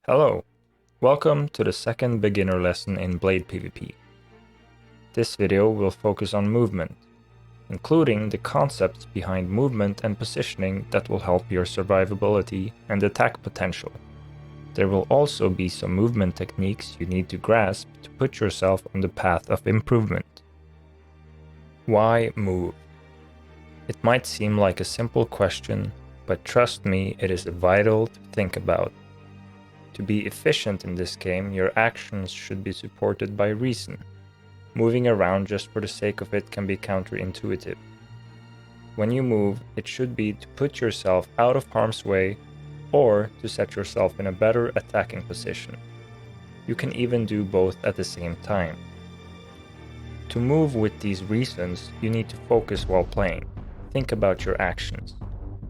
Hello, welcome to the second beginner lesson in Blade PvP. This video will focus on movement, including the concepts behind movement and positioning that will help your survivability and attack potential. There will also be some movement techniques you need to grasp to put yourself on the path of improvement. Why move? It might seem like a simple question, but trust me, it is vital to think about. To be efficient in this game, your actions should be supported by reason. Moving around just for the sake of it can be counterintuitive. When you move, it should be to put yourself out of harm's way or to set yourself in a better attacking position. You can even do both at the same time. To move with these reasons, you need to focus while playing. Think about your actions.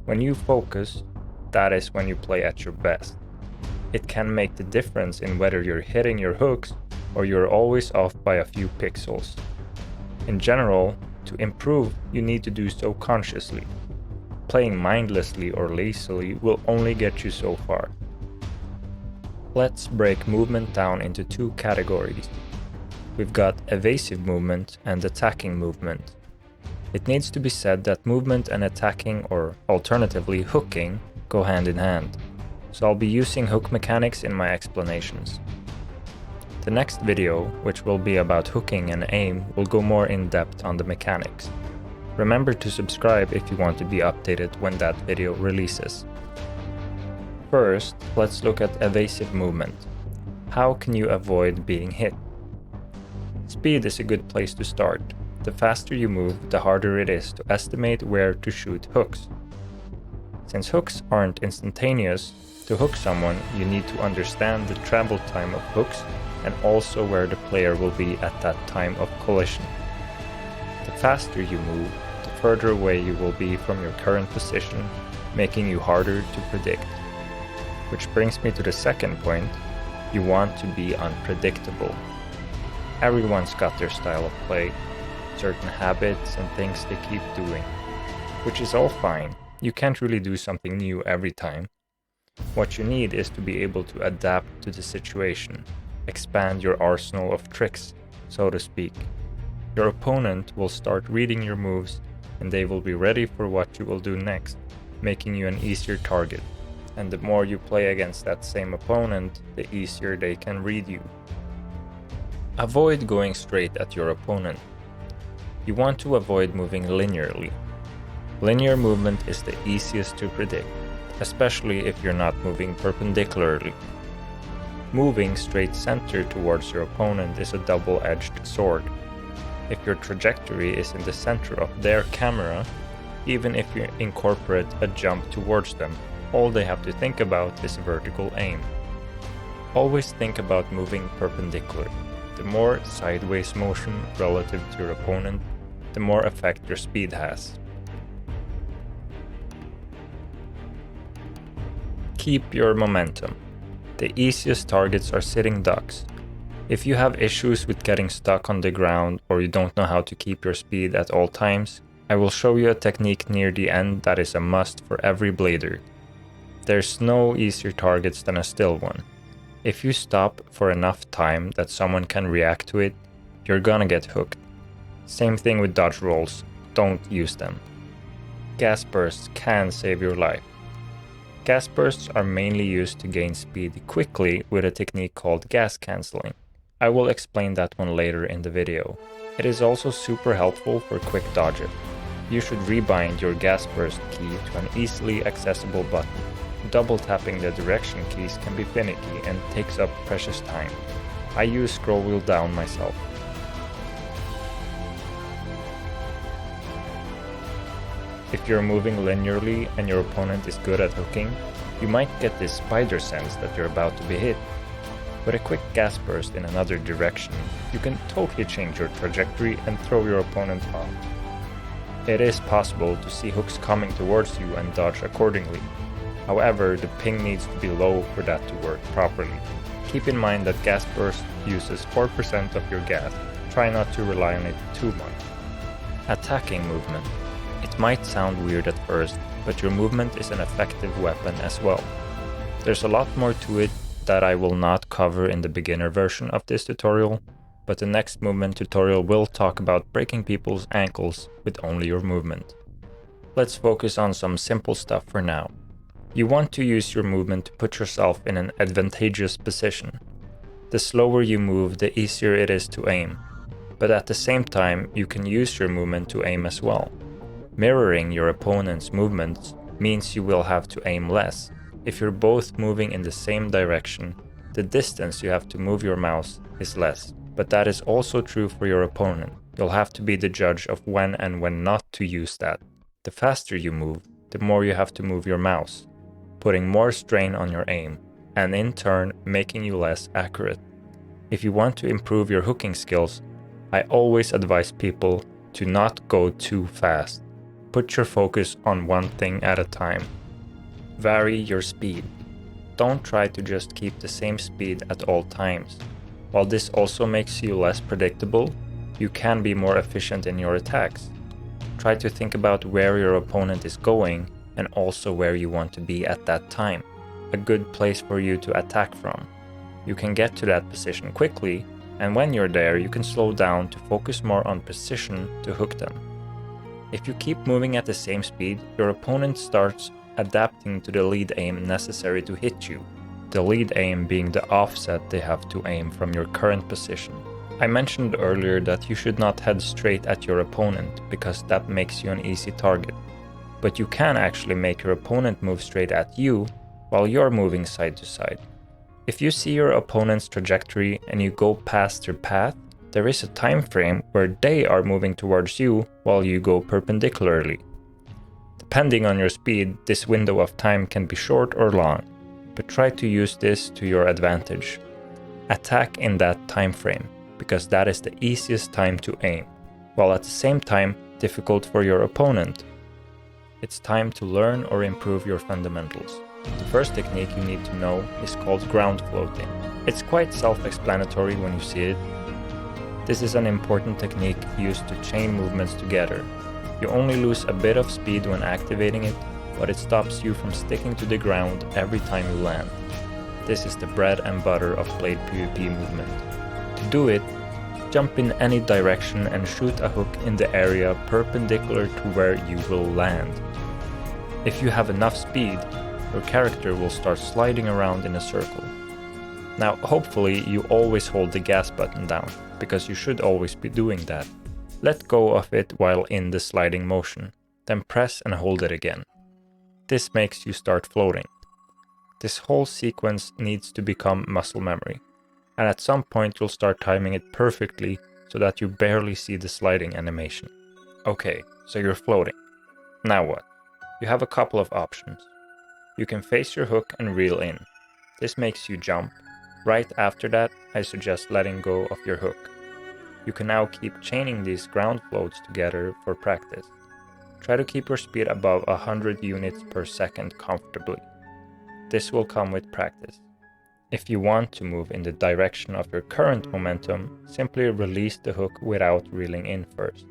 When you focus, that is when you play at your best. It can make the difference in whether you're hitting your hooks or you're always off by a few pixels. In general, to improve, you need to do so consciously. Playing mindlessly or lazily will only get you so far. Let's break movement down into two categories. We've got evasive movement and attacking movement. It needs to be said that movement and attacking, or alternatively hooking, go hand in hand. So I'll be using hook mechanics in my explanations. The next video, which will be about hooking and aim, will go more in depth on the mechanics. Remember to subscribe if you want to be updated when that video releases. First, let's look at evasive movement. How can you avoid being hit? Speed is a good place to start. The faster you move, the harder it is to estimate where to shoot hooks. Since hooks aren't instantaneous, to hook someone, you need to understand the travel time of hooks and also where the player will be at that time of collision. The faster you move, the further away you will be from your current position, making you harder to predict. Which brings me to the second point: you want to be unpredictable. Everyone's got their style of play, certain habits and things they keep doing, which is all fine. You can't really do something new every time. What you need is to be able to adapt to the situation, expand your arsenal of tricks, so to speak. Your opponent will start reading your moves and they will be ready for what you will do next, making you an easier target. And the more you play against that same opponent, the easier they can read you. Avoid going straight at your opponent. You want to avoid moving linearly. Linear movement is the easiest to predict, especially if you're not moving perpendicularly. Moving straight center towards your opponent is a double-edged sword. If your trajectory is in the center of their camera, even if you incorporate a jump towards them, all they have to think about is vertical aim. Always think about moving perpendicular. The more sideways motion relative to your opponent, the more effect your speed has. Keep your momentum. The easiest targets are sitting ducks. If you have issues with getting stuck on the ground or you don't know how to keep your speed at all times, I will show you a technique near the end that is a must for every blader. There's no easier targets than a still one. If you stop for enough time that someone can react to it, you're gonna get hooked. Same thing with dodge rolls, don't use them. Gas bursts can save your life. Gas bursts are mainly used to gain speed quickly with a technique called gas cancelling. I will explain that one later in the video. It is also super helpful for quick dodging. You should rebind your gas burst key to an easily accessible button. Double tapping the direction keys can be finicky and takes up precious time. I use scroll wheel down myself. If you're moving linearly and your opponent is good at hooking, you might get this spider sense that you're about to be hit. With a quick gas burst in another direction, you can totally change your trajectory and throw your opponent off. It is possible to see hooks coming towards you and dodge accordingly. However, the ping needs to be low for that to work properly. Keep in mind that gas burst uses 4% of your gas. Try not to rely on it too much. Attacking movement. It might sound weird at first, but your movement is an effective weapon as well. There's a lot more to it that I will not cover in the beginner version of this tutorial, but the next movement tutorial will talk about breaking people's ankles with only your movement. Let's focus on some simple stuff for now. You want to use your movement to put yourself in an advantageous position. The slower you move, the easier it is to aim. But at the same time, you can use your movement to aim as well. Mirroring your opponent's movements means you will have to aim less. If you're both moving in the same direction, the distance you have to move your mouse is less. But that is also true for your opponent. You'll have to be the judge of when and when not to use that. The faster you move, the more you have to move your mouse, putting more strain on your aim, and in turn making you less accurate. If you want to improve your hooking skills, I always advise people to not go too fast. Put your focus on one thing at a time. Vary your speed. Don't try to just keep the same speed at all times. While this also makes you less predictable, you can be more efficient in your attacks. Try to think about where your opponent is going and also where you want to be at that time. A good place for you to attack from. You can get to that position quickly, and when you're there, you can slow down to focus more on precision to hook them. If you keep moving at the same speed, your opponent starts adapting to the lead aim necessary to hit you. The lead aim being the offset they have to aim from your current position. I mentioned earlier that you should not head straight at your opponent because that makes you an easy target. But you can actually make your opponent move straight at you while you're moving side to side. If you see your opponent's trajectory and you go past their path, there is a time frame where they are moving towards you while you go perpendicularly. Depending on your speed, this window of time can be short or long, but try to use this to your advantage. Attack in that time frame, because that is the easiest time to aim, while at the same time difficult for your opponent. It's time to learn or improve your fundamentals. The first technique you need to know is called ground floating. It's quite self-explanatory when you see it. This is an important technique used to chain movements together. You only lose a bit of speed when activating it, but it stops you from sticking to the ground every time you land. This is the bread and butter of Blade PvP movement. To do it, jump in any direction and shoot a hook in the area perpendicular to where you will land. If you have enough speed, your character will start sliding around in a circle. Now, hopefully you always hold the gas button down, because you should always be doing that. Let go of it while in the sliding motion, then press and hold it again. This makes you start floating. This whole sequence needs to become muscle memory, and at some point you'll start timing it perfectly so that you barely see the sliding animation. Okay, so you're floating. Now what? You have a couple of options. You can face your hook and reel in. This makes you jump. Right after that, I suggest letting go of your hook. You can now keep chaining these ground floats together for practice. Try to keep your speed above 100 units per second comfortably. This will come with practice. If you want to move in the direction of your current momentum, simply release the hook without reeling in first.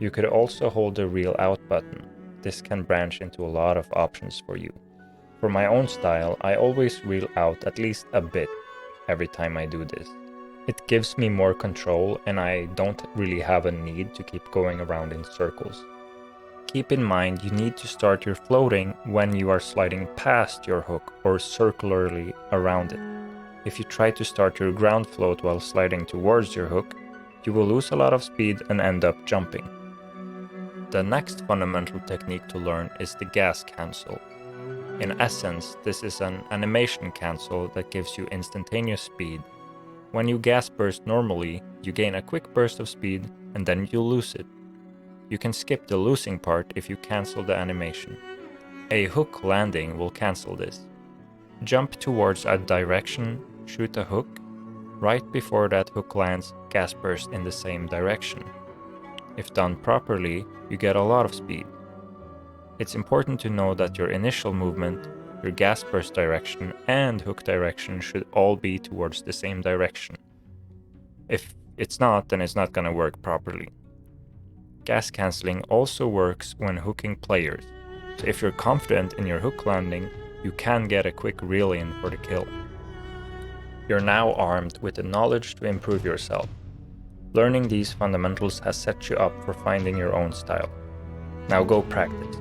You could also hold the reel out button. This can branch into a lot of options for you. For my own style, I always reel out at least a bit every time I do this. It gives me more control and I don't really have a need to keep going around in circles. Keep in mind you need to start your floating when you are sliding past your hook or circularly around it. If you try to start your ground float while sliding towards your hook, you will lose a lot of speed and end up jumping. The next fundamental technique to learn is the gas cancel. In essence, this is an animation cancel that gives you instantaneous speed. When you gas burst normally, you gain a quick burst of speed and then you lose it. You can skip the losing part if you cancel the animation. A hook landing will cancel this. Jump towards a direction, shoot a hook. Right before that hook lands, gas burst in the same direction. If done properly, you get a lot of speed. It's important to know that your initial movement, your gas burst direction, and hook direction should all be towards the same direction. If it's not, then it's not going to work properly. Gas cancelling also works when hooking players, so if you're confident in your hook landing, you can get a quick reel in for the kill. You're now armed with the knowledge to improve yourself. Learning these fundamentals has set you up for finding your own style. Now go practice.